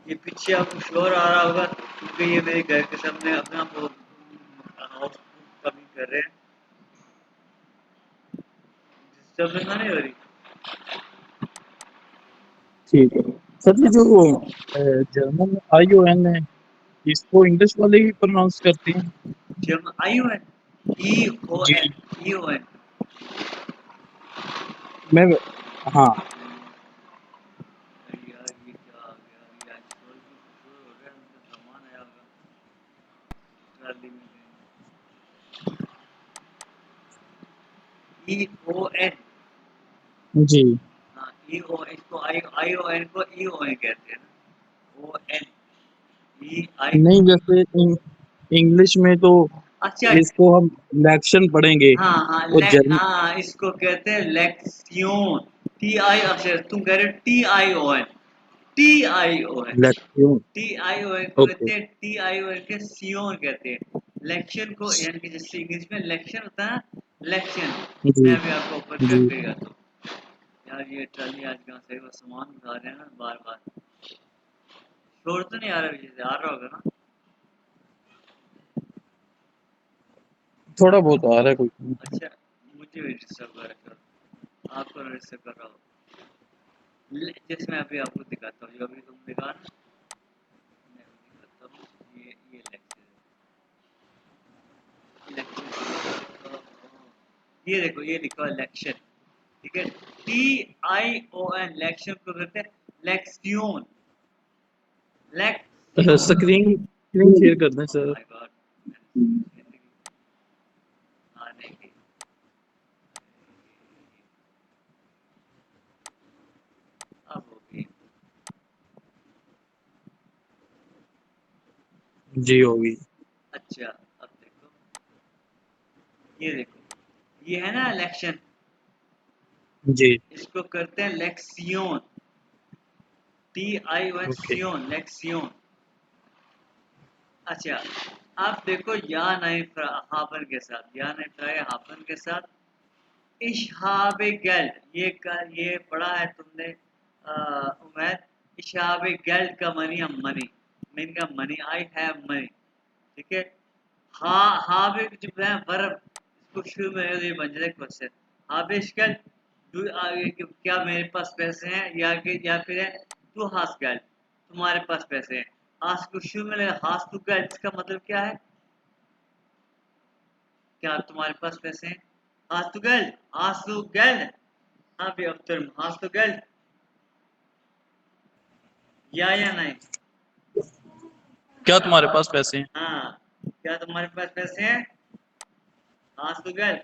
ये पीछे आपको शोर आ रहा होगा क्योंकि ये मेरे घर के सामने अपना वो हाउस कमिंग कर रहे हैं। डिस्टर्बेंस नहीं हो रही। ठीक है सर। ये जो जर्मन ION है इसको इंग्लिश वाले ही प्रोनाउंस करते हैं? जब आई ओ एन ई ओ G N E O N मैं हाँ यार ये क्या आ गया ये आज शोर हो रहा है मतलब सामान आया होगा ट्राली में ई ओ एन जी हाँ ई ओ इसको आई आई ओ एन को ई ओ एन कहते हैं ना ओ एन ई आई नहीं जैसे इंग्लिश में तो अच्छा इसको हम इलेक्शन पढ़ेंगे हाँ हाँ और जर्मन हाँ इसको कहते हैं लेक्सियोन टी आई अच्छा तुम कह रहे हो T I O N T I O N election. T I O N को ओके कहते हैं टी आई ओ एन के सियोन कहते हैं लेक्शन को यानी कि जैसे इंग्लिश में लेक्शन होता है लेक्शन जी मैं अभी आपको ओपन जी करके आता हूँ यार ये ट्राली आज कहाँ से वो सामान उठा रहे हैं ना बार बार शोर तो नहीं आ रहा पीछे से आ रहा होगा ना थोड़ा बहुत आ रहा है कोई। अच्छा मुझे भी डिस्टर्ब कर रहा है आपको डिस्टर्ब कर रहा हो जैसे मैं अभी आपको दिखाता हूँ जो अभी तुम दिखा ना मैं अभी दिखाता हूँ ये लेक्चर ये देखो ये लिखा है लेक्शन ठीक है टी आई ओ एन लेक्शन को कहते हैं लेक्सियोन लेक्सियोन स्क्रीन स्क्रीन शेयर कर दें ओह सर। माय गॉड आने की अब होगी जी होगी। अच्छा अब देखो ये है ना इलेक्शन जी इसको करते हैं लेक्सियोन T I O N okay. सियोन लेक्सियोन अच्छा अब देखो या नहीं हाफन के साथ या नहीं ट्राई हाफन के साथ इशहाब गैल्ड ये पढ़ा है तुमने उमैद इशहाब गैल्ड का मनी है मनी मीन का मनी आई हैव मनी ठीक है हाँ हावे जो है वर्ब इसको शुरू में ये बन जाता है क्वेश्चन हाविश गैल्ड क्या मेरे पास पैसे हैं या फिर है तू हास गैल्ड तुम्हारे पास पैसे हैं हास को शुरू में हास टू गैल्ड इसका मतलब क्या है क्या तुम्हारे पास पैसे हैं हास टू गैल्ड हाँ भी अख्तर हास टू गैल्ड या नहीं क्या तुम्हारे पास पैसे हैं? हाँ क्या तुम्हारे पास पैसे हैं हाँ टू गैल्ड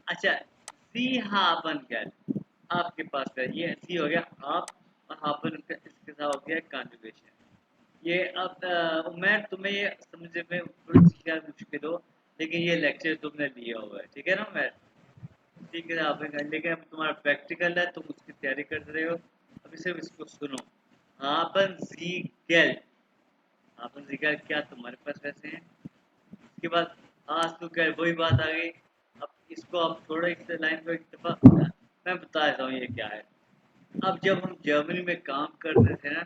अच्छा सी हापन गैल्ड आपके पास है ये सी हो गया आप और हापन इसके साथ हो गया कॉन्जुगेशन ये अब मैं तुम्हें ये समझने में थोड़ी सी शायद मुश्किल हो लेकिन ये लेक्चर तुमने लिया हुआ है ठीक है ना मैं ठीक है आपने कर लेकिन अब तुम्हारा प्रैक्टिकल है तुम उसकी तैयारी कर रहे हो अभी सिर्फ इसको सुनो हापन सी गैल्ड हापन सी गैल्ड क्या तुम्हारे पास पैसे हैं उसके बाद आज तो क्या वही बात आ गई अब इसको आप थोड़ा इस लाइन को एक दफा मैं बता देता हूँ ये क्या है अब जब हम जर्मनी में काम करते थे ना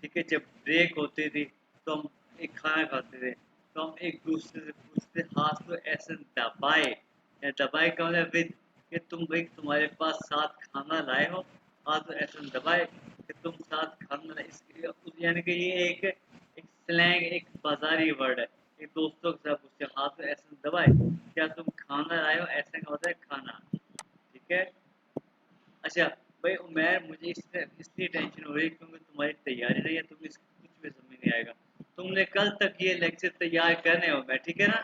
ठीक है जब ब्रेक होती थी तो हम एक खाना खाते थे तो हम एक दूसरे से पूछते हाथ को ऐसे दबाए या दबाए का मतलब विद कि तुम भाई तुम्हारे पास साथ खाना लाए हो हाथ को ऐसे दबाए कि तुम साथ खाना लाए यानी कि ये एक स्लैंग एक बाजारी वर्ड है एक दोस्तों के साथ पूछते हाथ को ऐसे दबाए क्या तुम खाना लाए हो ऐसे का होता है खाना ठीक है अच्छा भाई उमैर मुझे इसलिए टेंशन हो रही है क्योंकि तुम्हारी तैयारी नहीं है तुम्हें कुछ भी समझ नहीं आएगा तुमने कल तक ये लेक्चर तैयार करने हो मैं ठीक है ना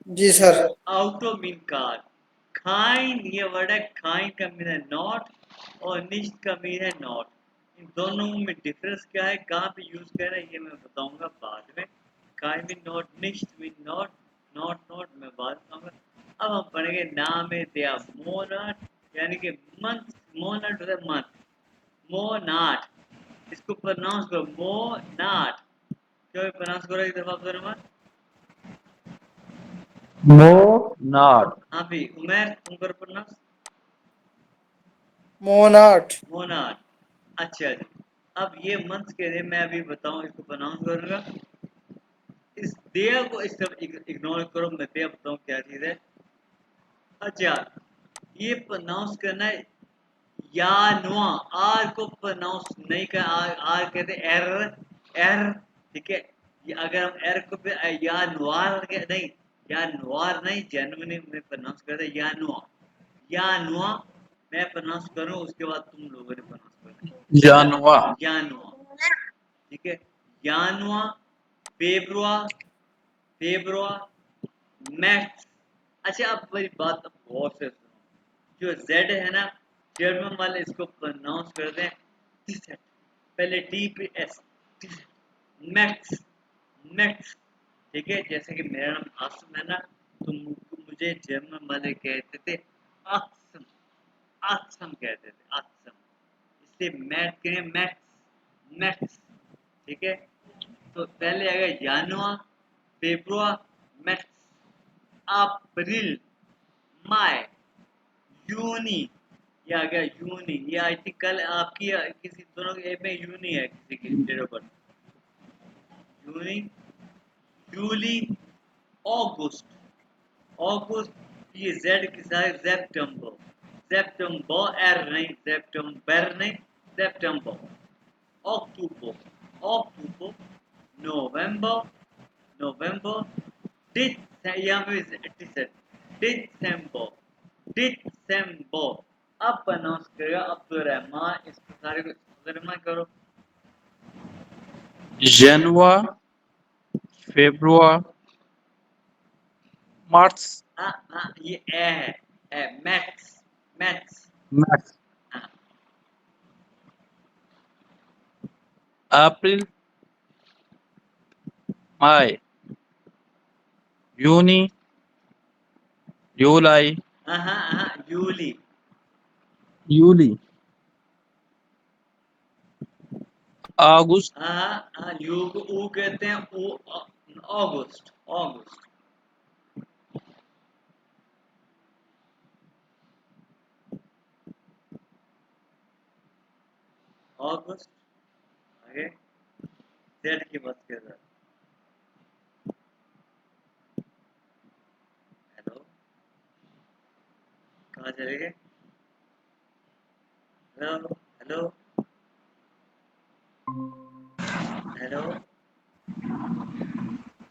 जी सर। आउटो मीन कार खाइन ये वर्ड है खाइन का मीन है नॉट और निश्ट का मीन है नॉट इन दोनों में डिफरेंस क्या है कहाँ पे यूज कर रहे हैं ये मैं बताऊंगा बाद में खाइन मीन नॉट निश्ट मीन नॉट नॉट नॉट मैं बाद में बताऊंगा अब हम पढ़ेंगे नाम है दिया मोनाट यानी कि मंथ मोनाट होता है मंथ मोनाट इसको प्रोनाउंस करो मोनाट क्यों प्रोनाउंस करो एक दफा आप दोनों नो नॉट। हाँ भी उमर तुम करो प्रोनाउंस मोनाट। मोनाट अच्छा जी, अब ये मंथ के लिए मैं अभी बताऊं, इसको प्रोनाउंस करूंगा। इस देय को इस तरफ इग्नोर करो, मैं देय बताऊं क्या चीज है। अच्छा, ये प्रोनाउंस करना है यानुआ, आर को प्रोनाउंस नहीं कर, आर कहते एर, एर, ठीक है। ये अगर हम एर को फिर यानुआर नहीं, यानुआर नहीं, जेनुअली में प्रोनाउंस करते यानुआ, यानुआ मैं प्रोनाउंस करूं, उसके बाद तुम लोगों ने प्रोनाउंस करना जानवा, है यानुआ, ठीक है। यानुआ, फेब्रुआ, फेब्रुआ, मैक्स। अच्छा, अब मेरी बात अब गौर से सुनो, जो जेड है ना, जर्मन वाले इसको प्रोनाउंस करते हैं टीसेट, पहले टी पे एस, मैक्स, मैक्स, ठीक है। जैसे कि मेरा नाम आसम है ना, तो मुझे जर्मन वाले कहते थे आसम, आसम कहते थे, आसम, इसलिए मैथ कहें मैक्स, मैक्स, ठीक है। तो पहले आ गया जनवरी, फेब्रुआरी, मैक्स, अप्रैल, मई, जूनी, ये आ गया जूनी, ये आई थिंक कल आपकी किसी दोनों के में जूनी है, किसी की डेट ऑफ बर्थ, जूनी, जूली, अगस्त, अगस्त, ये जेड के साथ सेप्टेम्बर, सेप्टेम्बर एर नहीं, सेप्टेम्बर नहीं, सेप्टेम्बर, अक्टूबर, अक्टूबर, नवंबर, नवंबर, दिसंबर, दिसंबर। अब प्रोनाउंस करेगा अब्दुल रहमान, इसको सारे को अब्दुल रहमान करो। जनवा, फेब्रुआरी, मार्च, हाँ हाँ, ये ए है, मैथ्स, मैथ्स, मार्च, हाँ, अप्रैल, मई, जूनी, जुलाई, हाँ हाँ हाँ, यूली, जूली, अगस्त, हाँ हाँ हाँ, यू को ऊ कहते हैं, ऊ, अगस्त, अगस्त, अगस्त, आगे जेड की बात कर रहा है। हेलो, कहाँ चले गए? हेलो, हेलो, हेलो,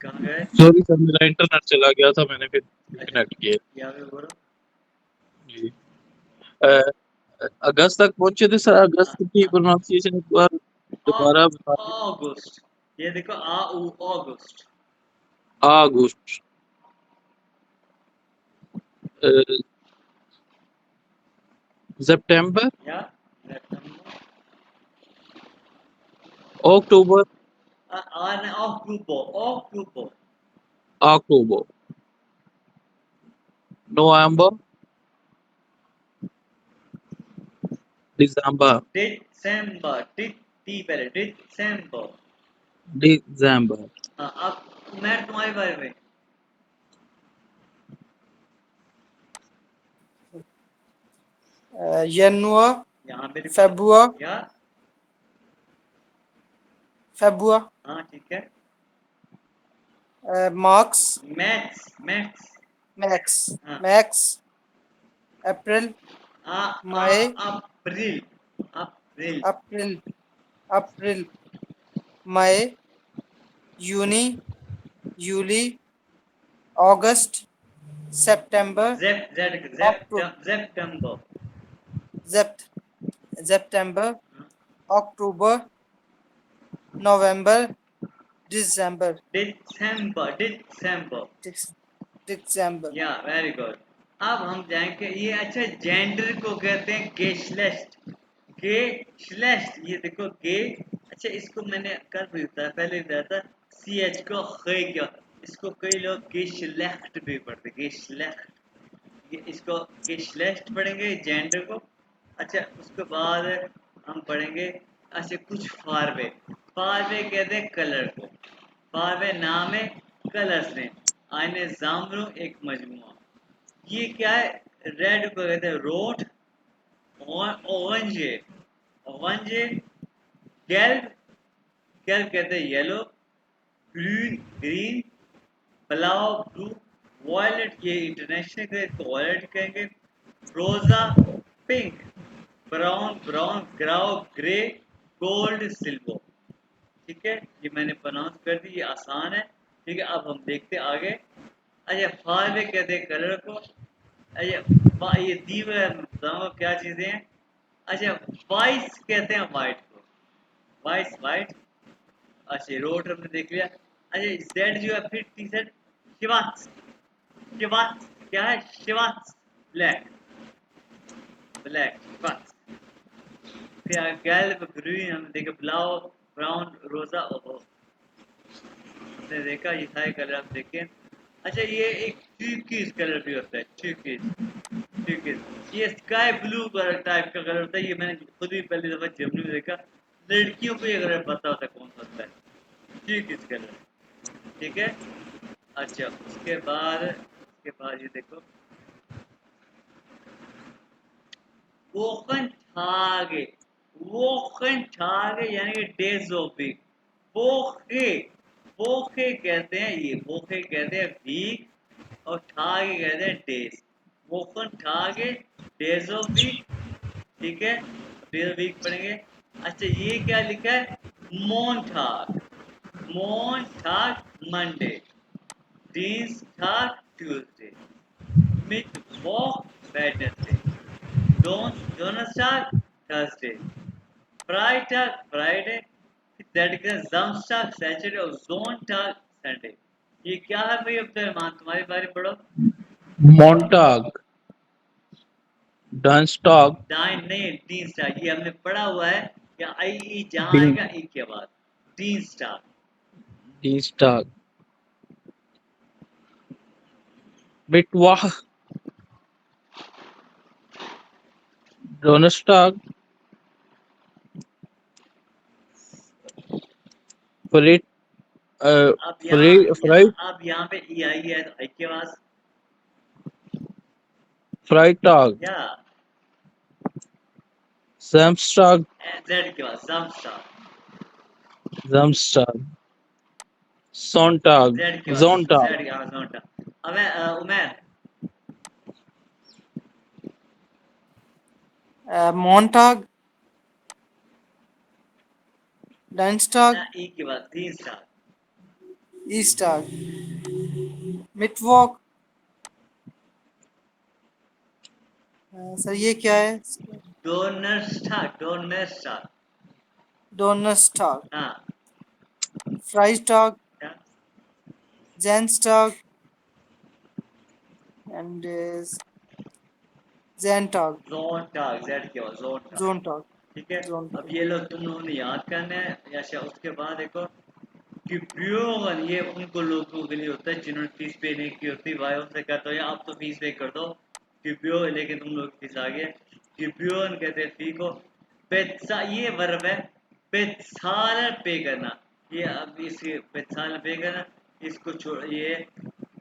कहाँ गए? सॉरी सर, मेरा इंटरनेट चला गया था, मैंने फिर अच्छा, कनेक्ट किया यहाँ पे बोलो। जी। अ, अगस्त तक पहुंचे थे सर, हाँ, अगस्त की हाँ, प्रोनाउंसिएशन एक बार दोबारा बता दें। अगस्त, ये देखो आ ऊ, अगस्त, अगस्त, सितंबर, या सितंबर, अक्टूबर, अक्टूबर, अक्टूबर, अक्टूबर, नवंबर, दिसंबर, दिसंबर, टी पहले, दिसंबर। दिसंबर, हाँ, अब मैं तुम्हारे बारे में, जनवरी, यहाँ पे लिखो फेब्रुआरी, या, फेब्रुआरी, हाँ ठीक है, मार्च, मैथ्स, मैथ्स, मैक्स, हाँ, मैक्स, अप्रैल, आ आ मई, अप्रैल, अप्रैल, अप्रैल, अप्रैल, मई, जूनी, जूली, अगस्त, सितंबर, अक्टूबर, सेप्टेम्बर, सितंबर, अक्टूबर, नवंबर, दिसंबर, दिसंबर, दिसंबर, दिसंबर। या वेरी गुड। अब हम जाएंगे, ये अच्छा, जेंडर को कहते हैं गेस्लेस्ट, गेस्लेस्ट, ये देखो गे, अच्छा इसको मैंने कल भी बताया, पहले बताया था, सी एच को खे क्या, इसको कई लोग गेस्लेक्ट भी पढ़ते, गेस्लेक्ट, ये इसको गेस्लेस्ट पढ़ेंगे जेंडर को। अच्छा, उसके बाद हम पढ़ेंगे, अच्छा कुछ फारवे, फारवे कहते हैं कलर को, फारवे नाम है, कलर्स ने, आने जामरू एक मजमुआ, ये क्या है, रेड को कहते हैं रोड, और ऑरेंज, ऑरेंज gelb, gelb कहते हैं yellow, green green, blau blue, violet ये इंटरनेशनल है इसको violet कहेंगे, रोजा पिंक, ब्राउन ब्राउन, ग्राउ ग्रे, गोल्ड सिल्वर। ठीक है, ये मैंने प्रोनाउंस कर दी, ये आसान है। ठीक है, अब हम देखते आगे। अच्छा, फारवे कहते हैं कलर को। अच्छा, ये दी हुए बताऊंगा क्या चीजें हैं। अच्छा, वाइस कहते हैं वाइट को, वाइस वाइट। अच्छा, रोड हमने देख लिया। अच्छा, जेड जो है फिर टी शर्ट, शिवात्स, शिवात्स क्या है, शिवात्स ब्लैक, ब्लैक शिवात्स। फिर गैल्ब ग्रीन हमने देखा, ब्लाउ ब्राउन रोजा, ओहो हमने देखा, ये सारे कलर आप देखें। अच्छा, ये एक टर्किश कलर भी होता है, टर्किश, टर्किश ये स्काई ब्लू कलर टाइप का कलर होता है। ये मैंने खुद भी पहली दफा जर्मनी में देखा। लड़कियों को ये कलर पता होता है कौन सा होता है, टर्किश कलर। ठीक है। अच्छा, उसके बाद ये देखो, वोकन छागे, वोकन छागे यानी कि डेज ऑफ वीक। वोके, वोके कहते हैं, ये वोके कहते हैं वीक, और ठागे कहते हैं डेज। वोकन ठागे डेज ऑफ वीक। ठीक है, डेज ऑफ वीक पढ़ेंगे। अच्छा, ये क्या लिखा है, मोनठाग, मोनठाग मंडे, dienstag ट्यूसडे, मिttwoch Wednesday, Donnerstag Thursday, Freitag Friday, Samstag Saturday, और Sonntag संडे। ये क्या है भाई अब्दुल रहमान, तुम्हारी बारी पढ़ो। मोंटाग, डनस्टॉक, डाइन नहीं, Dienstag ये हमने पढ़ा हुआ है। या आई ई जहाँ डी आएगा ई के बाद, Dienstag। डीस्टॉक, मिटवाह, डोनस्टॉक, फ्रेट, अब यहाँ फ्राइट, अब यहाँ पे ई आई है तो आई के पास, फ्राइटॉग, या सैमस्टॉक, जेड के बाद Samstag, जमस्टॉक, सोंटाग, जेड के बाद जोंटाग, जेड के बाद Sonntag। अब उमर, Montag, Dienstag, ना ई के बाद Dienstag, Eastag, Mittwoch। सर ये क्या है? Donnerstag, Donnerstag। Donnerstag, हाँ, Freitag, क्या, Samstag and Sonntag, Sonntag, Z के बाद Sonntag। Sonntag, ठीक है, अब Sonntag। ये लोग तुम लोगों ने याद करना है। या उसके बाद देखो कि प्योर, ये उनको लोगों के लिए होता है जिन्होंने फीस पे नहीं की होती। भाई उनसे कहता हूँ आप तो फीस पे कर दो, कि प्योर, लेकिन तुम लोग फीस आ गए। कि प्योर कहते हैं फी को। पेत्सा ये वर्ब है, पेत्सालर पे करना। ये अब इसे पेत्सालर पे करना, इसको छोड़ ये।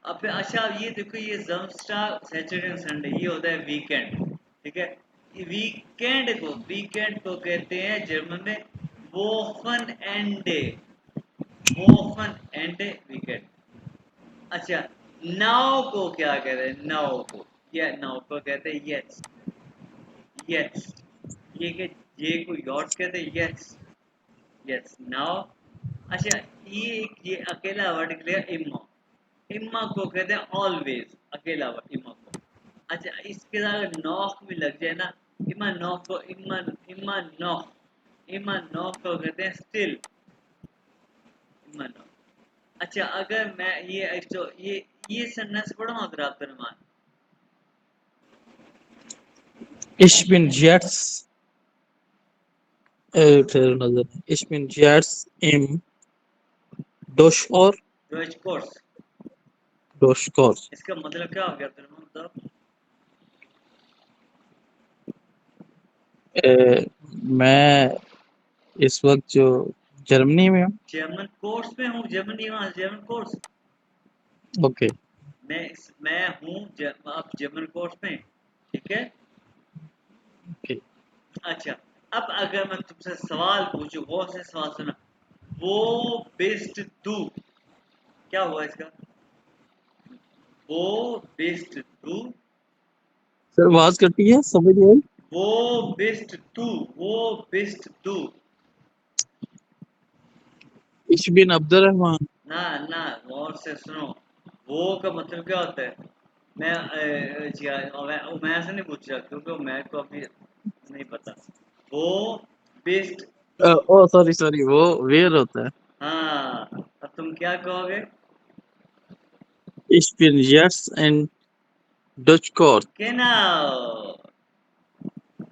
अब अच्छा, ये देखो, ये जमस्टा सैटरडे एंड संडे ये होता है वीकेंड। ठीक है, वीकेंड को कहते हैं जर्मन में वोफन एंडे, वोफन एंडे वीकेंड। अच्छा, नाउ को क्या कहते हैं, नाउ को, ये नाउ को कहते हैं यस, यस। ये के ये को यॉर्ड्स कहते हैं, यस, यस नाउ। अच्छा, ये अकेला वर्ड के लिए इम्मा, इम्मा को कहते हैं ऑलवेज, अकेला वर्ड इम्मा को। अच्छा, इसके साथ नॉक भी लग जाए ना, इमा नॉक को, इमा इमा नॉक, इमा नॉक को कहते हैं स्टिल, इमा नॉक। अच्छा, अगर मैं ये सेंटेंस पढ़ूं अगर आप रहमान, Ich bin jetzt, फिर नजर, ich bin jetzt im Doshor, Deutsche course, Doshkors, इसका मतलब क्या हो गया रहमान बताओ। मैं इस वक्त जो जर्मनी में हूँ। जर्मन कोर्स में हूँ, जर्मनी में जर्मन कोर्स, ओके, मैं हूँ आप जर्मन कोर्स में। ठीक है। ओके, अच्छा, अब अगर मैं तुमसे सवाल पूछूं, बहुत से सवाल सुना, वो बेस्ट तू, क्या हुआ इसका? वो बेस्ट तू, सर आवाज कटी है, समझ नहीं आई। वो बेस्ट तू, वो बेस्ट तू। इश बिन अब्दुल रहमान। ना ना, गौर से सुनो, वो का मतलब क्या होता है? मैं मैं से नहीं पूछ रहा, क्योंकि मैं को अभी नहीं पता। वो बेस्ट तू। ओ सॉरी सॉरी, वो वेयर होता है। हाँ, अब तुम क्या कहोगे? इश बिन यट्स एंड डच कोर। genau।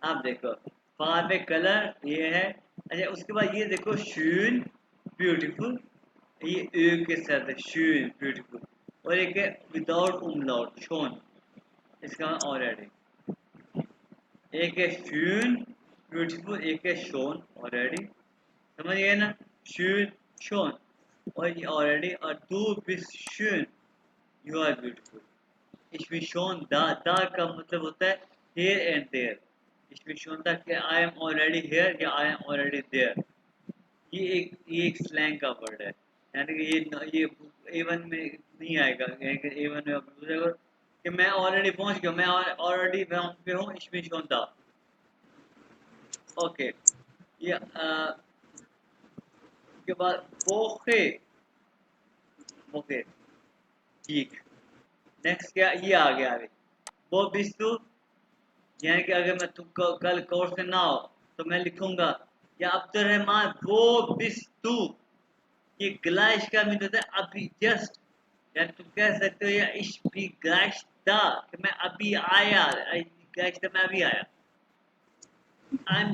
आप देखो, बाद में कलर ये है। अच्छा, उसके बाद ये देखो, schön, ब्यूटीफुल, ये ए के साथ है, schön, ब्यूटीफुल। और एक है विदाउट umlaut, schon, इसका ऑलरेडी। एक है schön, ब्यूटीफुल, एक है schon, ऑलरेडी। समझ गए ना? schön, schon, और ये ऑलरेडी, और du bist schön, you are beautiful। इसमें शोन दा का मतलब होता है here and there। इसमें शोन दा कि आई एम ऑलरेडी here या आई एम ऑलरेडी there। ये एक स्लैंग का वर्ड है, यानी कि ये A1 में नहीं आएगा। A1 में आप पूछेगा कि मैं ऑलरेडी पहुंच गया, मैं ऑलरेडी वहां पे हूँ, इसमें शोन दा। ओके, ये के बाद बोखे, बोखे, ठीक। नेक्स्ट क्या, ये आ गया अभी, वो बिस्तु, यानी कि अगर मैं तुमको कल कोर्स में ना हो तो मैं लिखूंगा, या अब्दुल रहमान वो बिस्तु। ये ग्लाइश का मीन होता है अभी जस्ट, यानी तुम कह सकते हो, या इश भी ग्लाइश दा, कि मैं अभी आया, ग्लाइश दा, मैं अभी आया। I am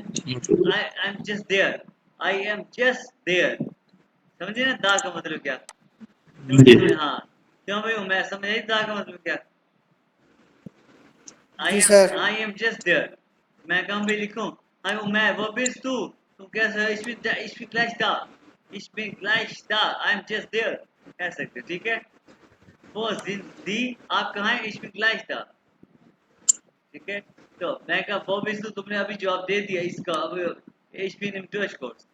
I am just there, I am just there. समझे ना दा का मतलब क्या? क्यों नहीं समझे? हाँ, क्यों भाई, मैं समझ आई दा का मतलब क्या? जी sir. I am just there. मैं कहूँ भी लिखूं, मैं, wo bist du? तुम कह सकते हो, ich bin gleich da, ich bin gleich da, I am just there, कह सकते हो, ठीक है? वो जिंदी, आप कहाँ हैं? ich bin gleich da, ठीक है? तो मैं कहा वो bist du, तुमने अभी जवाब दे दिया इसका। अब ich bin im Durchkurs।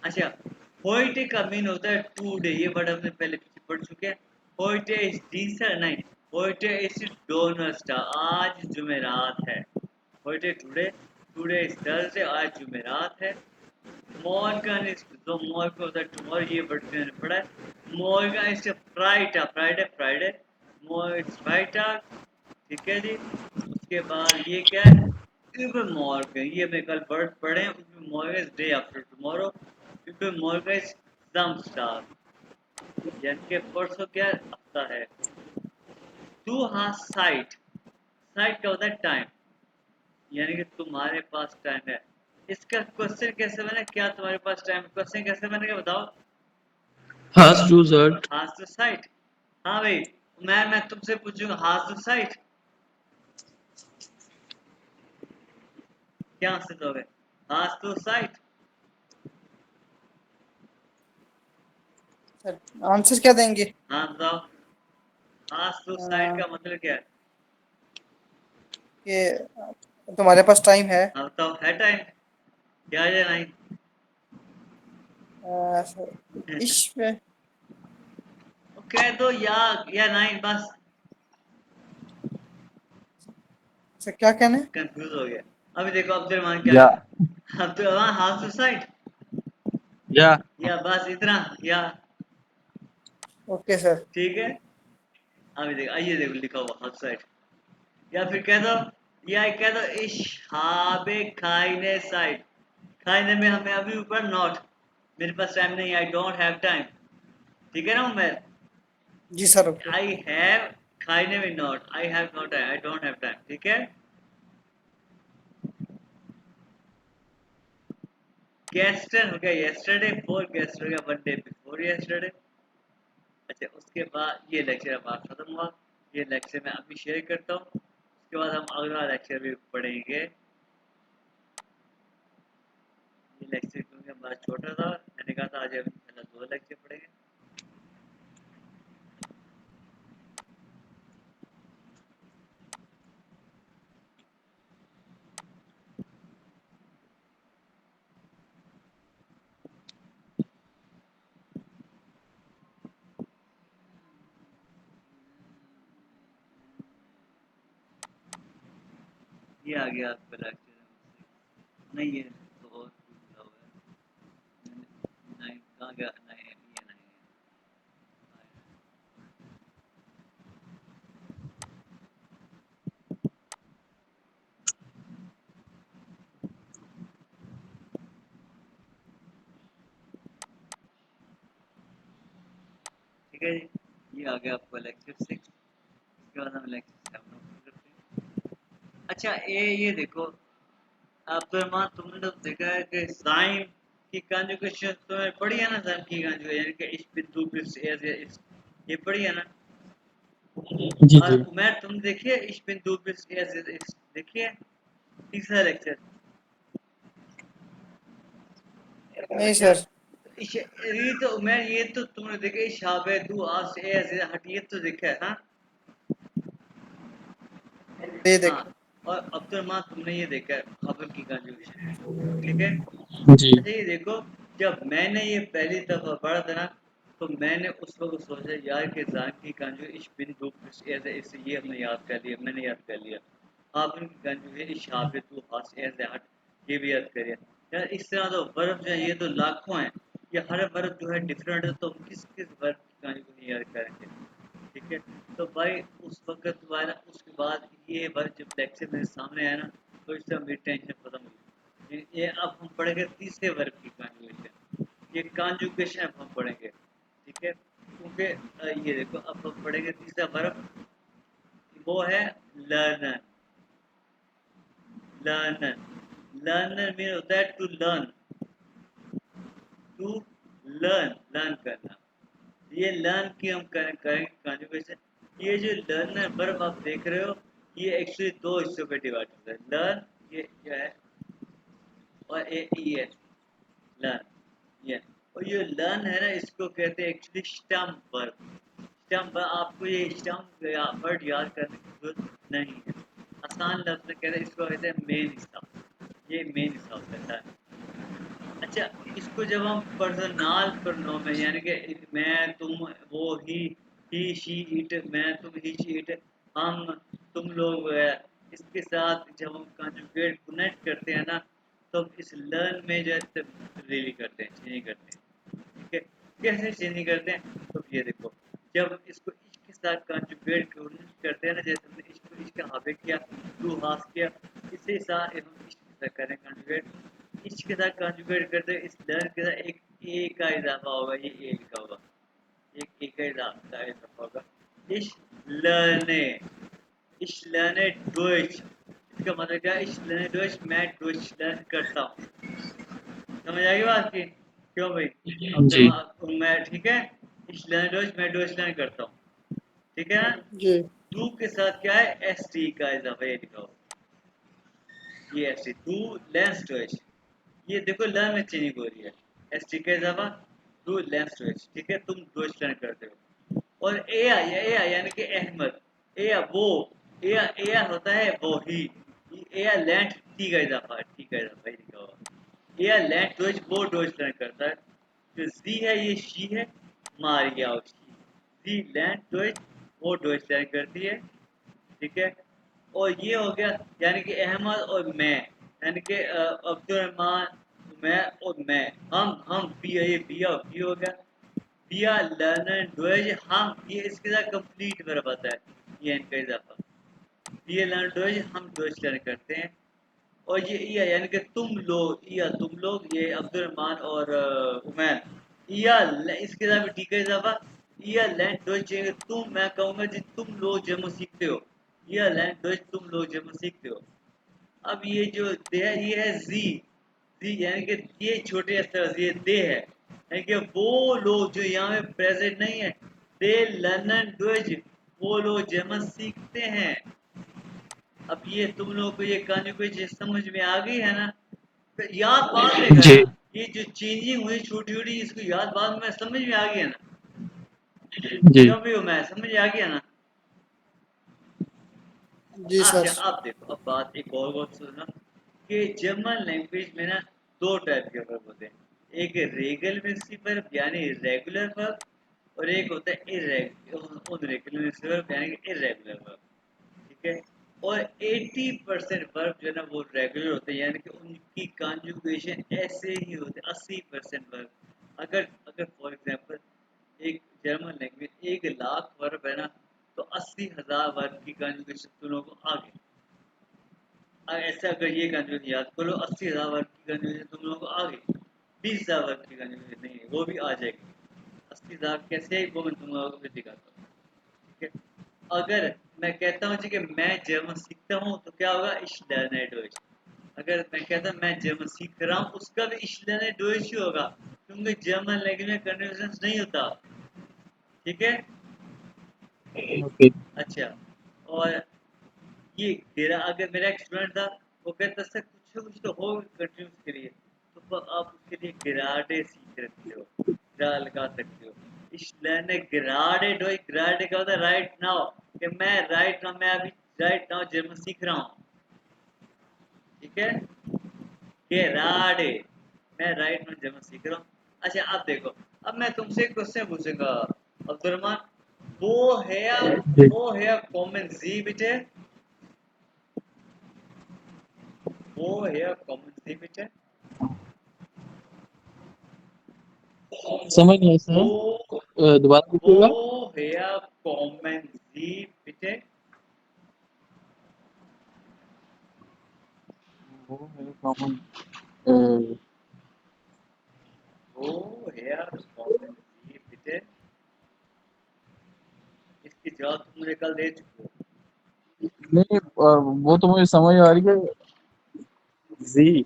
अच्छा, heute का मीन होता है टुडे, ये वर्ड हमने पहले पीछे पढ़ चुके हैं। heute ist Dienstag, नहीं, heute ist Donnerstag, आज जुमेरात है। heute today, today is Thursday, आज जुमेरात है। मॉर्गन इज, जो मॉर्गन होता है टुमारो, ये वर्ड मैंने पढ़ा है। Morgan is Friday, Friday, Friday, it's Friday, ठीक है जी। उसके बाद ये क्या है? übermorgen, ये मैं कल वर्ड पढ़े हैं। übermorgen is day after tomorrow, übermorgen is samstag, यानी कि परसों क्या हफ्ता है। तू हाँ साइट, साइट का होता है टाइम, यानी कि तुम्हारे पास टाइम है। इसका क्वेश्चन कैसे बने, क्या तुम्हारे पास टाइम, क्वेश्चन कैसे बनेगा बताओ? हास टू जर्ट। हाज टू साइट। हाँ भाई, मैं तुमसे पूछूंगा हाज टू साइट, क्या आंसर दोगे? हाज टू साइट। सर आंसर क्या देंगे? हाँ बताओ, हाज टू साइट अ, का मतलब क्या है? कि तुम्हारे पास टाइम है। हाँ बताओ, है टाइम, क्या है नहीं? सर इश में। कह दो या नहीं, बस सर क्या कहना है? कंफ्यूज हो गया। अभी देखो अब्दुल रहमान क्या या है, अब्दुल रहमान हाज टू साइट, या या बस इतना, या ओके सर। ठीक है। अभी देखो, आइए देखो लिखा हुआ हाज साइट, या फिर कह दो, या कह दो इश्हाबे खाइने साइड। खाइने में हमें अभी ऊपर नॉट, मेरे पास टाइम नहीं, आई डोंट हैव टाइम, ठीक है ना उम्र? जी सर ओके। आई हैव, खाइने में not, I have not, I don't have time, ठीक है। गेस्टर हो गया यस्टरडे, फोर गेस्टर हो गया वन डे बिफोर यस्टरडे। अच्छा, उसके बाद ये लेक्चर हमारा खत्म हुआ। ये लेक्चर मैं अभी शेयर करता हूँ, उसके बाद हम अगला लेक्चर भी पढ़ेंगे। ये लेक्चर क्योंकि हमारा छोटा था, मैंने कहा था आज हम पहले 2 लेक्चर पढ़ेंगे। ये आ गया आपका लेक्चर नहीं है तो और पूछा हुआ है नहीं कहाँ गया नहीं ये नहीं है ठीक है जी ये आ गया आपका लेक्चर 6 इसके बाद हम लेक्चर 7 करते हैं अच्छा ये देखो अब्दुलरमान तुमने तो देखा है कि साइन की कॉन्जुगेशन तुम्हें पढ़ी है ना साइन की कॉन्जुगेशन यानी कि इस बिंदु पे इस ये पढ़ी है ना जी और जी उमर तुम देखिए इस बिंदु पे देखिए तीसरा लेक्चर नहीं अच्छा सर। ये तो उमर ये तो तुमने देखा इशाबे दू आस ऐसे हट ये तो देखा है हाँ ये हाँ देखे। और अब्दुलरमान तुमने ये देखा है खबर की कॉन्जुगेशन ठीक है जी अच्छा ये देखो जब मैंने ये पहली दफा पढ़ा था ना तो मैंने उस वक्त सोचा यार कि जान की कंजू इस बिंदु ऐसे इससे ये हमने याद कर लिया मैंने याद कर लिया आप इनकी कंजू है इस शाबे तू हाथ ऐसे हट ये भी याद करिए यार इस तरह तो वर्ब जो है ये तो लाखों हैं ये हर वर्ब जो है डिफरेंट है तो हम किस किस वर्ब की कंजू को नहीं याद करेंगे ठीक है तो भाई उस वक्त वाला उसके बाद ये वर्ब जब लेक्चर मेरे सामने आया ना तो इससे मेरी टेंशन खत्म हुई ये अब हम पढ़ेंगे तीसरे वर्ग की कॉन्जुगेशन ये कॉन्जुगेशन अब हम पढ़ेंगे ठीक है क्योंकि ये देखो अब हम पढ़ेंगे तीसरा वर्ग वो है लर्नर लर्नर लर्नर मीन होता है टू लर्न टू लर्न करना ये लर्न की हम करेंगे कॉन्जुगेशन ये जो लर्नर वर्ब आप देख रहे हो ये एक्चुअली दो हिस्सों में डिवाइड होता है लर्न ये क्या है और ए ई एस लर्न ये और ये लर्न है ना इसको कहते हैं एक्चुअली स्टम्प वर्ब स्टम्प आपको ये स्टम्प वर्ड याद करने की जरूरत नहीं है आसान लफ्ज में कहते हैं इसको कहते हैं मेन हिस्सा ये मेन हिस्सा होता है अच्छा इसको जब हम पर्सनल प्रोनाउन में यानी कि मैं तुम वो ही शी इट मैं तुम ही शी इट हम तुम लोग इसके साथ जब हम कॉन्जुगेट कनेक्ट करते हैं ना तो हम इस लर्न में जो है रियली करते हैं चेंज करते हैं ठीक है कैसे चेंज करते हैं तो ये देखो जब इसको इसके साथ कॉन्जुगेट करते हैं ना जैसे हमने इसको इसका हावे किया टू हाफ किया इसके साथ हम इसके साथ करें कॉन्जुगेट इसके साथ कॉन्जुगेट करते इस लर्न के साथ एक ए का इजाफा होगा ये ए लिखा होगा एक ए का इजाफा होगा इस लर्ने इस लर्ने डोइच इसका मतलब क्या है इस लर्ने डोइच मैं डोइच लर्न करता हूँ समझ आएगी बात की क्यों भाई जी अब मैं ठीक है इस लर्ने डोइच मैं डोइच लर्न करता हूँ ठीक है ना जी डू के साथ क्या है एस टी का इजाफा ये लिखा होगा ये S T do lens Deutsch ये देखो लर्न में चेंजिंग हो रही है एस टी के अलावा डू लेंस डोइच ठीक है तुम डोइच लर्न करते हो और ए यानी कि अहमद ए वो ए होता है वो ही ए लैंड टी का इजाफा टी का इजाफा ये लिखा हुआ ए लैंड डोइच वो डोइच लर्न करता है जो जी है ये शी है मारिया और शी जी लैंड डोइच वो डोइच लर्न करती है ठीक है और ये हो गया यानी कि अहमद और मैं यानी कि अब्दुल रहमान मैं और मैं हम ये बिया बी हो गया बिया लर्नर डोएज हम ये इसके साथ कंप्लीट वर्ब आता है ये इनका इजाफा बिया लर्नर डोएज हम डोएज लर्न करते हैं और ये यानी कि तुम लोग ये अब्दुल रहमान और उमैर इसके साथ भी ठीक है इजाफा या लैंड डोज तुम मैं कहूँगा जी तुम लोग जमो सीखते हो या लैंड डोज तुम लोग जमो सीखते हो अब ये जो दे है ये है जी यानी कि ये छोटे अक्षर से ये दे है यानी कि वो लोग जो यहाँ में प्रेजेंट नहीं है दे लर्न डोज वो लोग जमन सीखते हैं अब ये तुम लोगों को ये कॉन्जुगेशन समझ में आ गई है ना तो याद बाद में जी करना ये जो चेंजिंग हुई छोटी छोटी इसको याद बाद में समझ में आ गई है ना जी क्यों भी हो मैं समझ आ गया ना जी सर। अच्छा अब देखो अब बात एक और बात सुनना कि जर्मन लैंग्वेज में ना दो टाइप के वर्ब होते हैं एक रेगुलर मिक्सिव वर्ब यानी रेगुलर वर्ब और एक होता है इरेगुलर मिक्सिव वर्ब यानी इरेगुलर वर्ब ठीक है और 80% वर्ब जो है ना वो रेगुलर होते हैं, यानी कि उनकी कॉन्जुगेशन ऐसे ही होते हैं। 80% वर्ब, अगर अगर फॉर एग्जांपल एक जर्मन लैंग्वेज 1 लाख वर्ब है ना, तो 80,000 वर्ब की कॉन्जुगेशन तुम लोगों को आ गई। ऐसा अगर ये कॉन्जुगेशन याद कर लो, 80,000 वर्ब की कॉन्जुगेशन तुम लोगों को आ गई। 20,000 वर्ब की कॉन्जुगेशन नहीं है, वो भी आ जाएगी। 80,000 कैसे है वो मैं तुम लोगों को भी दिखाता हूँ, ठीक है। अगर मैं कहता हूँ जी कि मैं जर्मन सीखता हूँ तो क्या होगा, ich lerne Deutsch। अगर मैं कहता हूँ मैं जर्मन सीख रहा हूँ, उसका भी ich lerne Deutsch ही होगा, क्योंकि जर्मन लैंग्वेज में कन्वर्सेशन नहीं होता, ठीक है। ओके। अच्छा, और ये मेरा अगर मेरा एक स्टूडेंट था, वो कहता था कुछ तो हो कंटिन्यूस के लिए, तो आप उसके लिए गिराडे सीख सकते हो, गिरा लगा सकते हो। Ich lerne gerade Deutsch, gerade का होता है राइट नाउ, कि मैं राइट नाउ, मैं अभी राइट नाउ जर्मन सीख रहा हूँ, ठीक है। gerade, मैं राइट नाउ जर्मन सीख रहा हूँ। अच्छा अब देखो, अब मैं तुमसे एक क्वेश्चन पूछूंगा अब्दुलरहमान, जी वो है कॉमन जी बिटे, वो है कॉमन जी बिटे, समझ नहीं आया सर, वो दोबारा पूछिएगा। woher kommen Sie bitte? वो है common, Woher kommen Sie bitte? इसकी जवाब तुम मुझे कल दे चुके हो। नहीं वो तो मुझे समझ आ रही है। जी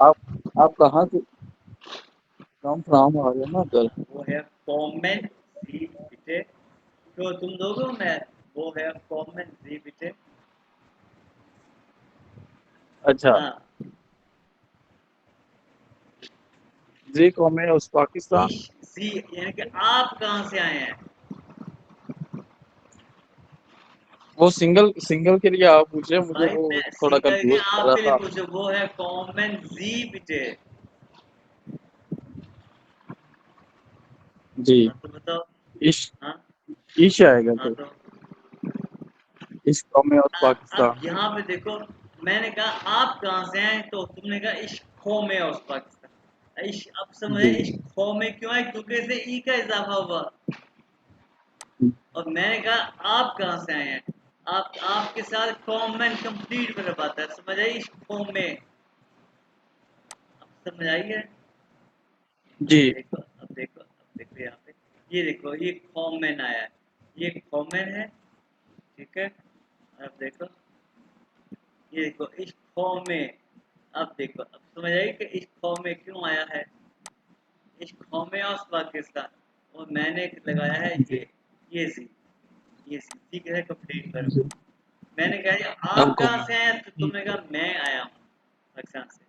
आप कहाँ से कम फ्राम आ गए ना sir. Woher kommen Sie bitte? तो तुम दोगे मैं, woher kommen Sie bitte? अच्छा, हाँ, जी कौम है उस पाकिस्तान। ich Sie, यानी कि आप कहाँ से आए हैं। वो सिंगल सिंगल के लिए आप पूछे, मुझे भाई वो मैं थोड़ा सिंगल के कंफ्यूज कर रहा आपके लिए था। पूछो, वो है कॉमन जी बिटे। जी हाँ तो बताओ। इश हाँ इश आएगा हाँ सर, तो इश कौम है उस अब पाकिस्तान। यहाँ पे देखो, मैंने कहा आप कहाँ से हैं, तो तुमने कहा इश्क खो में है उस पाकिस्तान। इश्क अब समझ जी इश्क खो में क्यों है, क्योंकि इसे ई का इजाफा हुआ। और मैंने कहा आप कहाँ से आए हैं, आप आपके साथ कॉमन कंप्लीट मतलब आता है, समझ आई इश्क खो में। अब समझ आई है। जी अब देखो यहाँ पे, ये देखो ये कॉमन आया है, ये कॉमन है, ठीक है। अब देखो, ये देखो इस फॉर्म में, अब देखो अब समझ आई कि इस फॉर्म में क्यों आया है। इस फॉर्म में ऑफ पाकिस्तान, और मैंने लगाया है जी ये सी के है कंप्लीट कर। जी। मैंने कहा जी अब आप कौम कहाँ है, से आए, तो तुमने कहा मैं आया हूँ पाकिस्तान से।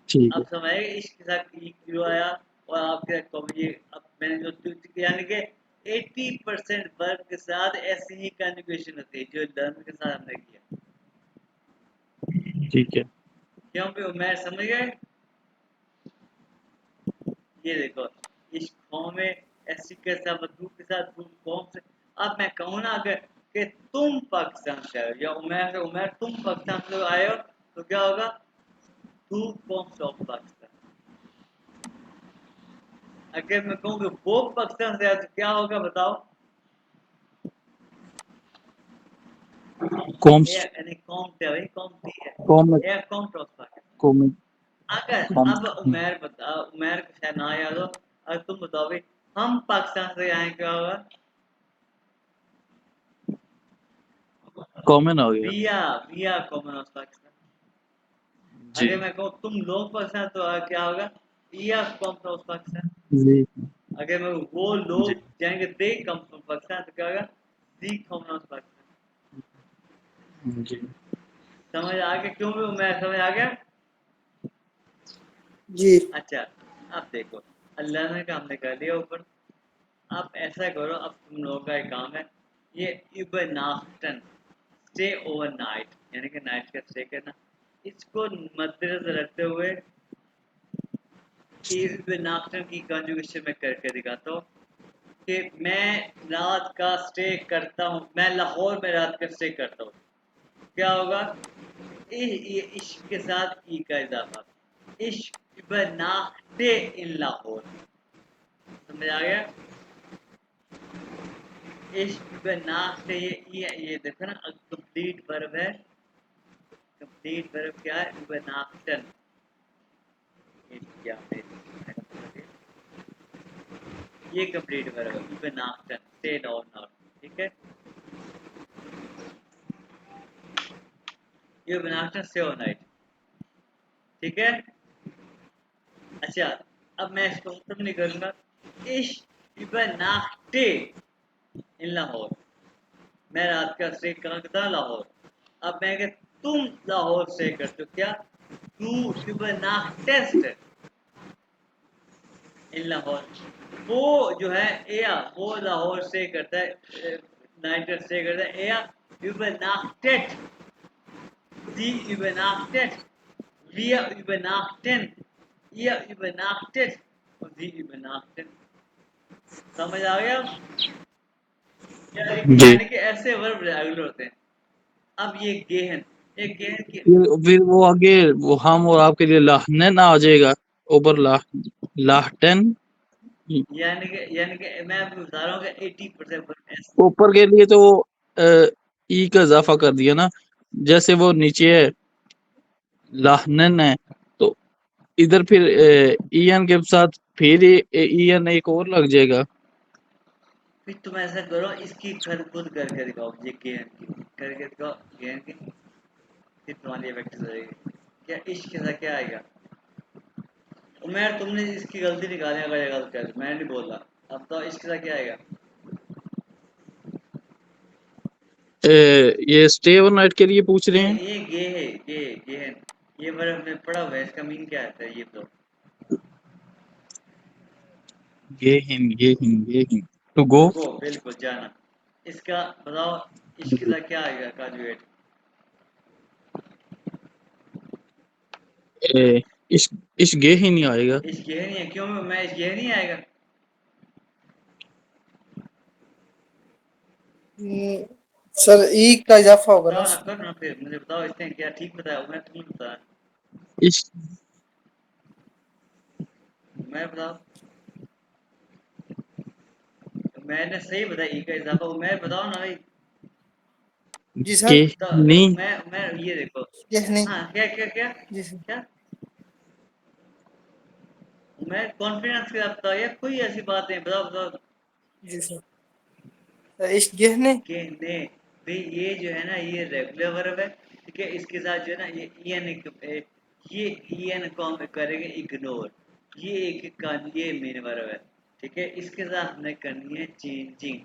ठीक है। अब समझ आई इसके साथ ई क्यों आया, और आपके ये अब मैंने यानी कि 80% वर्ग के साथ ऐसी ही कॉन्जुगेशन होती है जो लर्न के साथ हमने किया। ठीक है। क्यों भी उमेर समझ गए। ये देखो इस फॉर्म में ऐसी के साथ तू के साथ तुम फॉर्म से, अब मैं कहूँ ना अगर कि तुम पाकिस्तान से आए हो, या उमेर तुम पाकिस्तान से आए हो, तो क्या होगा, टू फॉर्म्स ऑफ पाकिस्तान। अगर मैं कहूँ कि वो पाकिस्तान से आया, तो क्या होगा बताओ। कॉम्स यानी कौन है भाई, कौन सी है, कॉम या कौन ऑफ पाकिस्तान। कॉम अगर कॉम अब उमेर बता, उमेर को शायद ना याद हो, अगर तुम बताओ भाई हम पाकिस्तान से आए, क्या होगा। कॉमन हो गया। विया विया कॉमन ऑफ पाकिस्तान। जी अगर मैं कहूँ तुम लोग पाकिस्तान, तो क्या होगा, या कॉम फ्रॉम पाकिस्तान। जी अगर मैं वो जी लोग जाएंगे दे कम फ्रॉम पाकिस्तान, तो क्या होगा, दी कॉम फ्रॉम पाकिस्तान। जी। समझ आ गया, क्यों भी मैं समझ आ गया। जी अच्छा अब देखो, अल्लाह ने का हमने कर दिया ऊपर। अब ऐसा करो, अब तुम लोगों का एक काम है, ये इबनाफ्टन स्टे ओवर नाइट, यानी कि नाइट का स्टे करना, इसको मद्देनजर रखते हुए इबनाफ्टन की कॉन्जुगेशन में करके दिखाता हूँ कि मैं रात का स्टे करता हूँ, मैं लाहौर में रात का स्टे करता हूँ, क्या होगा? ये इश्क के साथ ई का इजाफा, इश्क बनाते इन लाहौर, समझ आ गया? इश्क बनाते ये देखो ना, कंप्लीट वर्ब है, कंप्लीट वर्ब क्या है? बनाफ्टन, ये कंप्लीट वर्ब है, बनाफ्टन, स्टे डाउन नाउ, ठीक है? ये बनाफ्टन स्टे ऑल नाइट, ठीक है? अच्छा, अब मैं इसको खत्म नहीं करूंगा। इश्क बनाते इन लाहौर, मैं रात का स्टे करता लाहौर। अब मैं कह तुम लाहौर स्टे करते हो, क्या? तू टेस्ट इन लाहौर, वो जो है एया, वो लाहौर स्टे करता है, नाइट स्टे करता है। एया übernachtet, sie übernachtet, wir übernachten, ihr übernachtet und sie übernachten। समझ आ गया? जी। यानी कि ऐसे वर्ब रेगुलर होते हैं। अब ये गेहन, एक गेहन की फिर वो आगे वो हम और आपके लिए लाहनन आ जाएगा, ऊपर लाहटन, यानी कि मैं आपको बता रहा हूँ कि 80% वर्ब ऐसे। ऊपर के लिए तो ई का इजाफा कर दिया ना, जैसे वो नीचे है लाहनन है, तो इधर फिर ईएन के साथ फिर ईएन एक और लग जाएगा। फिर तुम ऐसा करो, इसकी खुद करके दिखाओ, ये गेहन की करके दिखाओ, गेहन की, फिर तुम्हारी इफेक्ट हो जाएगी। क्या इश्क के साथ क्या आएगा? उमर, तुमने इसकी गलती निकाली, अगर ये गलत कर, मैं नहीं बोल रहा। अब तो इश्क के साथ क्या आएगा? ये स्टे ओवरनाइट के लिए पूछ रहे हैं। ये गे है, गेहन, ये वर्ब हमने पढ़ा हुआ है, इसका मीन क्या आता है ये तो? गेहिन टू गो। गो, बिल्कुल, जाना। इसका बताओ, इश्क के साथ क्या आएगा कॉन्जुगेट? इस गेहिन ही आएगा। इश्क गेहन ही है, क्यों? मैं इश्क गेहन ही आएगा? सर ई का इजाफा होगा ना बताओ ना, उसमें। करो ना, फिर मुझे बताओ, इसने क्या ठीक बताया? मैं तुमने बताया, इस मैं बताओ, मैंने सही बताया, ई का इजाफा। मैं बताओ ना भाई, जी सर। गेहनी मैं ये देखो। ये नहीं। हाँ, क्या क्या क्या जी सर। क्या? मैं कॉन्फिडेंस के साथ बताओ यार, कोई ऐसी बात नहीं, बताओ बताओ। जी सर, इश्क गहने। के ने भाई, ये जो है ना, ये रेगुलर वर्ब है, ठीक है? इसके साथ जो है ना, ये ईएन को हम करेंगे इग्नोर, ये ये मेन वर्ब है, ठीक है? इसके साथ हमने करनी है चेंजिंग,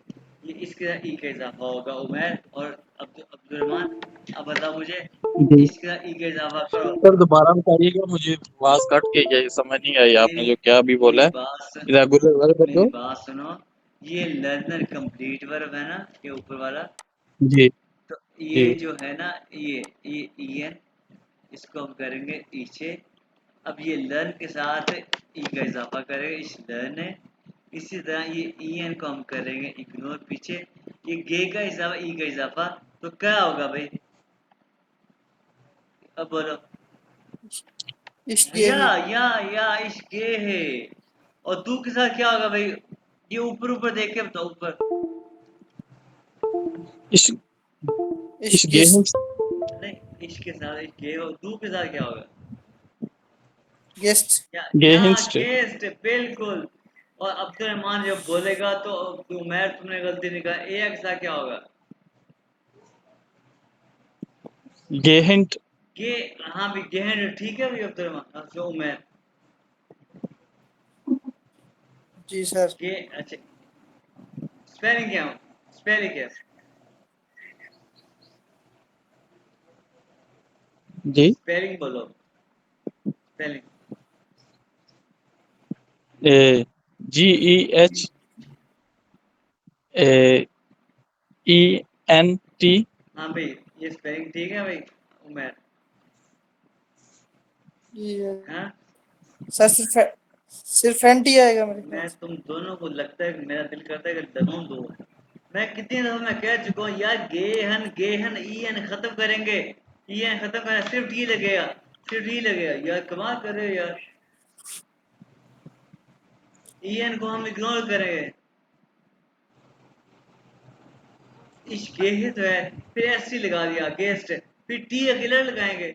ये इसके साथ ई का इजाफा होगा। उमर और अब्दुलरहमान, अब बताओ मुझे, इसके साथ ई का इजाफा करो। सर दोबारा बताइएगा, मुझे आवाज कट के गई, समझ नहीं आई आपने मेरी जो क्या अभी बोला मेरी है। बात सुन, रेगुलर वर्ब है मेरी तो। बात सुनो। ये लर्नर कंप्लीट वर्ब है ना, ये ऊपर वाला, जी तो जी ये जो है ना, ये ईएन, इसको हम करेंगे पीछे। अब ये लर्न के साथ ई का इजाफा करेंगे, इस लर्न है। इसी तरह ये ईएन को हम करेंगे इग्नोर पीछे, ये गे का इजाफा, ई का इजाफा, तो क्या होगा भाई? अब बोलो। इश्क या गहने। इस गे है, और दू के साथ क्या होगा भाई? ये ऊपर ऊपर देख के बताओ, ऊपर। इस इस इश्क गेहूं गेस्ट। नहीं, इसके साथ इस गे हो, दू के साथ क्या होगा? गेस्ट। या गेहिंस्ट गेस्ट, बिल्कुल। और अब्दुलरहमान जब बोलेगा तो उमैर, तुमने गलती निकाला, ए के साथ क्या होगा? गेहिंट गे, हाँ भी गहन, ठीक है भाई अब्दुलरहमान, जो उमैर, जी सर। गे, अच्छा, स्पेलिंग क्या? स्पेलिंग क्या? जी स्पेलिंग बोलो, स्पेलिंग। GEHENT। हाँ भाई, ये स्पेलिंग ठीक है भाई उमैर? जी हाँ, सर, सिर्फ सिर्फ एंटी आएगा मेरे ख्याल मैं से। तुम दोनों को लगता है कि मेरा दिल करता है कि दबाऊं दो। मैं कितनी दफा मैं कह चुका हूँ यार, गेहन ईएन खत्म करेंगे, ईएन खत्म करें, सिर्फ ई लगेगा, सिर्फ ई लगेगा। यार कमाल कर रहे हो यार, ईएन को हम इग्नोर करेंगे। इस गेह तो है, फिर एस टी लगा दिया, गेस्ट, फिर टी अकेला लगाएंगे।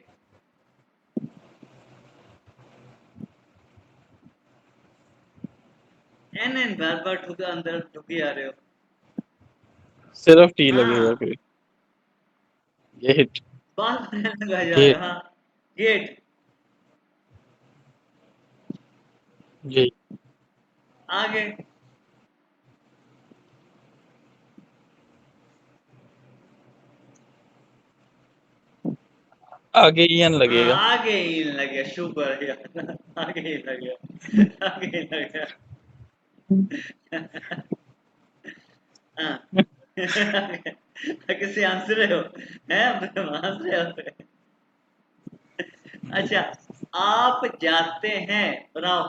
एन एन बार बार ठुके अंदर ठुके आ रहे हो। सिर्फ टी लगेगा हाँ, फिर। गेट। बार बार लगाया जा गेट। रहा। हाँ, गेट। जी। आगे आगे ईएन हाँ, लगेगा। आगे ही लग गया, शुक्र यार, आगे ही लग गया, आगे ही लग गया। हाँ। किससे हंस रहे हो? हैं, तुम हंस रहे हो? अच्छा, आप जाते हैं, बनाओ।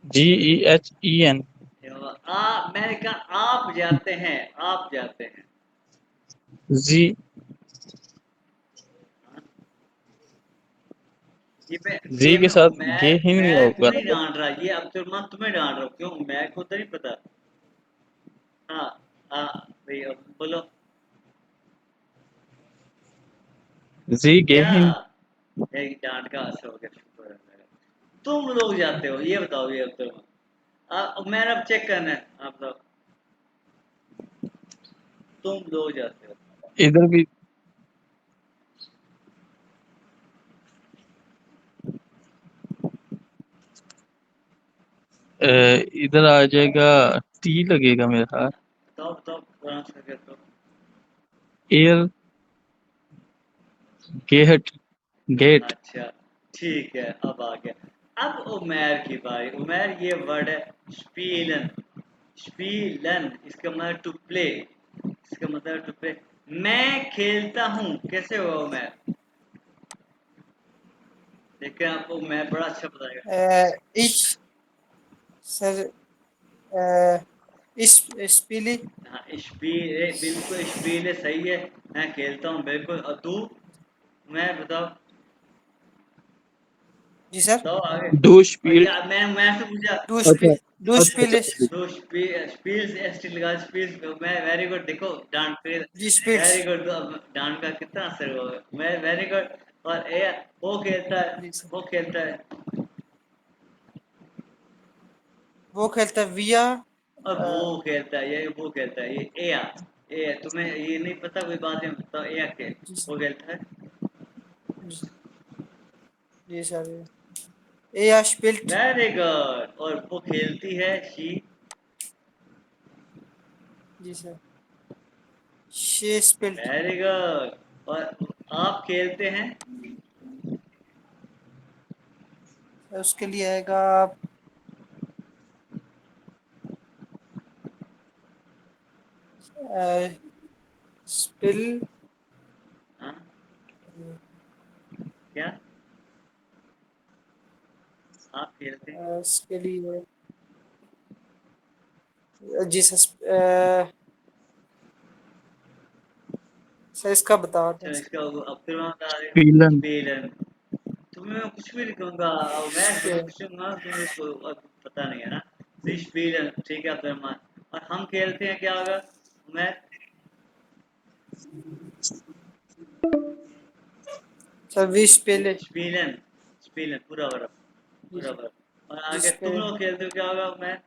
GEHEN। मैंने कहा आप जाते हैं, आप जाते हैं। जी। हाँ, ये जी के साथ गे ही नहीं मैं को होगा नहीं ना। डांट रहा, ये अब्दुलरहमान तुम्हें डांट रहा हूँ। क्यों? मैं को तो नहीं पता। हाँ, हाँ, भैया बोलो। जी गे क्या? ही। एक डांट का असर हो गया, शुक्र है मेरा। तुम लोग जाते हो, ये बताओ, ये अब्दुलरहमान, मैंने अब चेक करना है, आप बताओ। तुम लोग जाते हो। इधर भी इधर आ जाएगा। टी लगेगा मेरे ख्याल। बताओ बताओ, प्रोनाउंस करके तो। एयर। गेट। गेट। अच्छा, ठीक है, अब आ गया। अब उमैर की बारी। उमैर, ये वर्ड है स्पीलन। स्पीलन, इसका मतलब टू प्ले, इसका मतलब टू प्ले। मैं खेलता हूँ, कैसे हुआ उमैर? देखिए, आपको उमैर बड़ा अच्छा बताएगा। इश सर इस स्पीली। हाँ, स्पील, बिल्कुल स्पील सही है। मैं खेलता हूँ, बिल्कुल। और तू? मैं बताओ, जी सर। बताओ आगे। डू और स्पीड। यार, मैं से पूछा। डू अच्छा। स्पील डू अच्छा स्पील अच्छा। दो स्पील्स एसटी लगा, स्पील्स। मैं वेरी गुड, देखो डांट पे। जी स्पील्स। वेरी गुड, डांट का कितना असर होगा। मैं वेरी गुड। और ए, वो खेलता है, जी सर। वो खेलता है। वो खेलता है विया। और वो खेलता है, ये वो खेलता है, ये एया। ए, तुम्हें ये नहीं पता कोई बात है, बताओ एया के। जी सर। वो खेलता है। जी जी सर। एया स्पिल्ट। Very good. और वो खेलती है शी। जी सर। शे स्पिल्ट। Very good. और आप खेलते हैं। उसके लिए आएगा स्पिल। हाँ, क्या? आप खेलते हैं। उसके लिए जी सर। सर इसका बता दें चलो, सर। इसका अब फिर वहाँ बता दें। स्पीलन। स्पेलन। तुम्हें मैं कुछ भी लिखूंगा, और मैं तुम्हें कुछ लिखूंगा, तुम्हें को अब पता नहीं है ना। स्पेलन, ठीक है अब्दुलरहमान। और हम खेलते हैं, क्या होगा? मैं सर विश पेले। स्पेलन, स्पेलन पूरा बर्फ, जी पूरा सर। बर्फ। और जी आगे तुम स्पेल। लोग खेलते हो, क्या होगा? मैं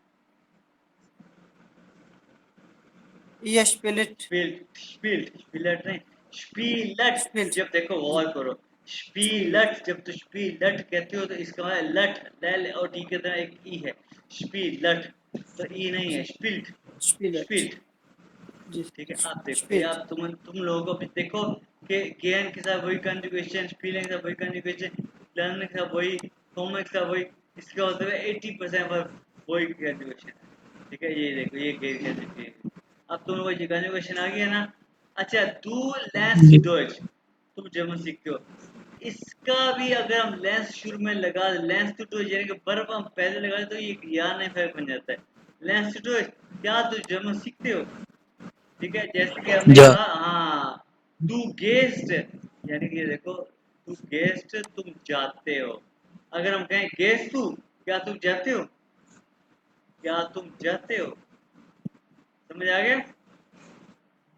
या स्पिलिट। स्पिल्ट, स्पिल्ट, स्पिलट नहीं, स्पीलट। स्पिल्ट। जब देखो, जी गौर करो। स्पिलिट। स्पीलट, जब तो स्पीलट कहते हो तो इसका मतलब लट, लैल और टी के तरह एक ई है। स्पीलट, तो ई नहीं है, जी स्पिल्ट। स्पिलिट। स्पिल्ट, जी ठीक है। आप देखो, ये स्पिल्ट। आप तुम लोगों को भी देखो कि गेन के साथ वही कंजुगेशन, फीलिंग के साथ वही कंजुगेशन, लर्न के साथ वही, होमवर्क के साथ वही। इसका मतलब है 80% पर वही कंजुगेशन है। ठीक है, ये देखो, ये गेन कंजुगेशन। अब तुम लोगों को कंजुगेशन आ गया ना। अच्छा, du lernst जी Deutsch, तुम जर्मन सीखते हो। इसका भी अगर हम लेंस शुरू में लगा लेंस टू डॉइच यानी कि वर्ब हम पहले लगा दें तो ये या नहीं फर्क बन जाता है। लेंस टू डॉइच, क्या तुम जर्मन सीखते हो? ठीक है, जैसे कि हमने जा कहा हाँ, तू गेस्ट यानी कि देखो, तू गेस्ट तुम जाते हो। अगर हम कहें गेस्ट तू, क्या तुम जाते हो? क्या तुम जाते हो? समझ आ गया?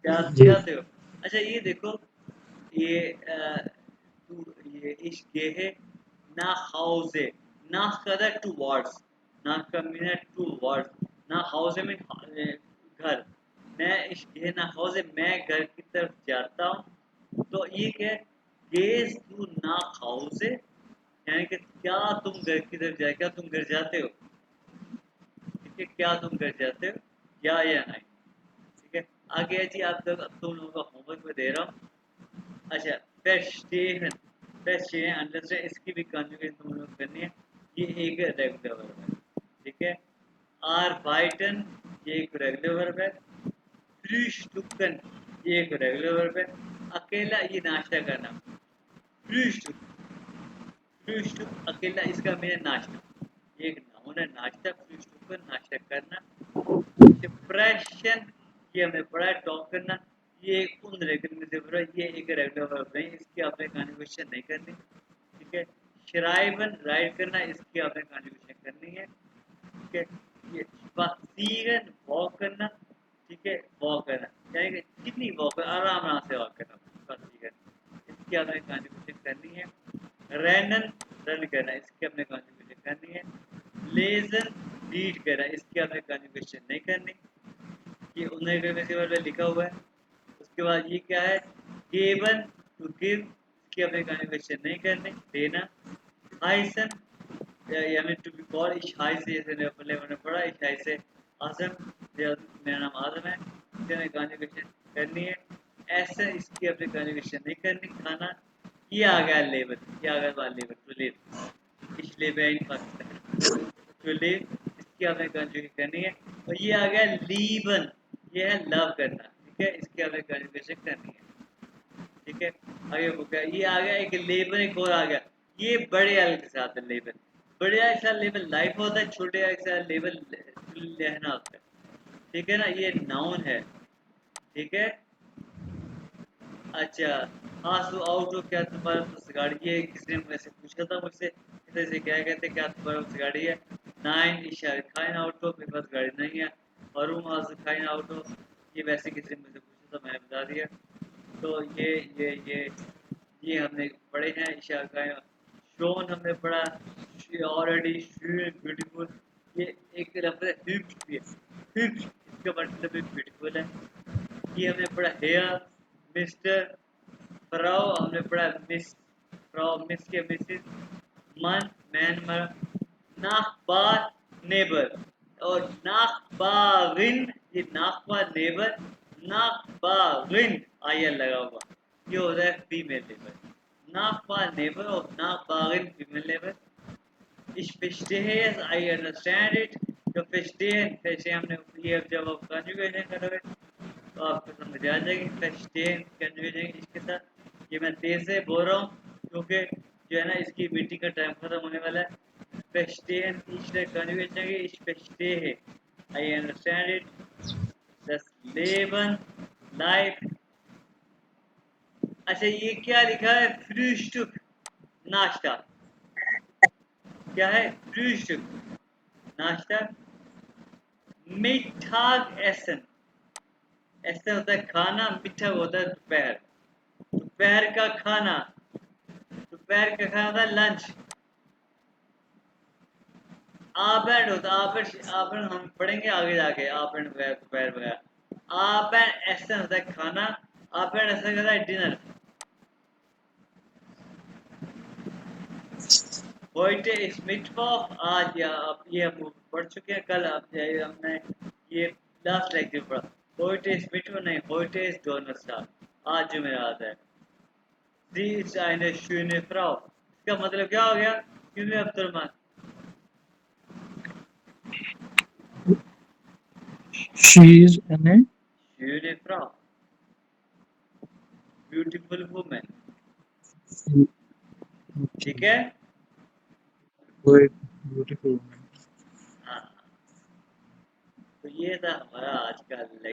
क्या तुम जी जाते हो? अच्छा ये देखो, ये तू ये ich gehe nach Hause, nach का था towards, nach का मीन है towards, nach Hause में घर। मैं ich gehe nach Hause, मैं घर की तरफ जाता हूँ। तो ये क्या है? gehst du nach Hause यानी कि क्या तुम घर की तरफ जाए, क्या तुम घर जाते हो? ठीक है, क्या तुम घर जाते हो? या नहीं? ठीक है, आगे है जी, आप लोग अब तुम लोगों को होमवर्क में दे रहा हूँ। अच्छा, verstehen, verstehen, understand, इसकी भी कॉन्जुगेशन तुम लोग करनी है। ये एक रेगुलर वर्ब है, ठीक है। arbeiten, ये एक रेगुलर वर्ब है। frühstücken, ये एक रेगुलर वर्ब है। अकेला, ये नाश्ता करना। frühstück, frühstück अकेला, इसका मीन है नाश्ता। ये एक नाउन है, नाश्ता। frühstücken नाश्ता करना। डिप्रेशन, ये हमने पढ़ा है, टॉक करना। ये एक उन रेगुलर में से बड़ा, ये एक रेगुलर वर्ब नहीं, इसकी आपने कॉन्जुगेशन नहीं करनी। ठीक है, श्राइबन राइट करना, इसकी आपने कॉन्जुगेशन करनी है। ठीक है, ये स्पासीरन वॉक करना। ठीक है, वॉक करना यानी कि कितनी वॉक, आराम आराम से वॉक करना, स्पासीरन, इसकी आपने कॉन्जुगेशन करनी है। रैनन रन करना, इसकी आपने कॉन्जुगेशन करनी है। लेजन रीड करना, इसकी आपने कॉन्जुगेशन नहीं करनी, ये उन्हें लिखा हुआ है। उसके बाद ये क्या है? गिवन, टू गिव, इसकी अपने कॉन्जुगेशन नहीं करनी, देना। हाइसन यानी टू बी कॉल्ड, इश हाई से, जैसे पहले मैंने पढ़ा, इश हाई से आजम, मेरा नाम आजम है, इसकी हमें कॉन्जुगेशन करनी है। ऐसे इसकी अपनी कॉन्जुगेशन नहीं करनी। खाना, ये आ गया लेबर, ये आ गया लेबर, टू लिव, इश live in Pakistan, to live, इसकी हमें कॉन्जुगेशन करनी है। और ये आ गया लीवन, ये है लव करना। ठीक है, इसकी हमें कॉन्जुगेशन करनी है। ठीक है, आगे हो गया, ये आ गया एक लेबर, एक और आ गया, ये बड़े एल के साथ है लेबर। बड़े एल के साथ लेबर लाइफ होता है, छोटे एल के साथ लेबर लहना होता है। ठीक है ना, ये नाउन है। ठीक है, अच्छा, हाँ सो आउट हो, क्या तुम्हारे पास गाड़ी है? किसी ने मुझसे पूछा था मुझसे, किसी से क्या कहते क्या तुम्हारे पास गाड़ी है? नाइन इशार खाइन आउट हो, मेरे पास गाड़ी नहीं है। और आज खाइन आउट हो, ये वैसे किसी ने मुझसे पूछा था, मैंने बता दिया। तो ये हमने पढ़े हैं इशार खाइन। शोन हमने पढ़ा, ऑलरेडी ब्यूटीफुल, ये एक लफ्ज़ है हिप्स भी है, हिप्स, इसका मतलब भी ब्यूटीफुल है। ये हमने पढ़ा हेयर, मिस्टर, फ्राउ हमने पढ़ा मिस, फ्राउ मिस के मिसिस, मन मैन मर, नाकबार नेबर, और नाकबारिन, ये नाकबा नेबर, नाकबारिन आयल लगा हुआ, ये होता है फीमेल लेबर। नाकबा नेबर और नाकबारिन female labour. Ich verstehe es, I understand it। जो verstehen, verstehen हमने ये, जब आप conjugation करोगे तो आपको समझ आ जाएगी। verstehen conjugation इसके साथ। ये मैं तेज से बोल रहा हूँ क्योंकि जो है ना, इसकी मीटिंग का टाइम खत्म होने वाला है। verstehen ich conjugation की, ich verstehe, I understand it, das Leben, life। अच्छा, ये क्या लिखा है? फ्रूस्टुक, नाश्ता। क्या है? फ्रूस्टुक, नाश्ता। मिठाग एसन, ऐसे होता है खाना, मीठा होता है दोपहर, दोपहर का खाना, दोपहर का खाना होता है लंच। आबेंड होता है, आबेंड, आबेंड हम पढ़ेंगे आगे जाके, आबेंड वगैरह, दोपहर वगैरह। आबेंड ऐसे होता है खाना, आबेंड ऐसे होता है डिनर। होइटे इस मिटवॉफ, आज या आप ये हम पढ़ चुके हैं, कल आप हमने ये लास्ट लेक्चर पढ़ा। होइटे इस मिटवॉफ नहीं, होइटे इस डोनरस्टार, आज जो मेरा आता है। Sie ist eine schöne Frau, इसका मतलब क्या हो गया? क्योंकि Abdul Rahman, she is an schöne Frau, beautiful women. ठीक है। वो एक ब्यूटीफुल हाँ, तो ये था हमारा आज का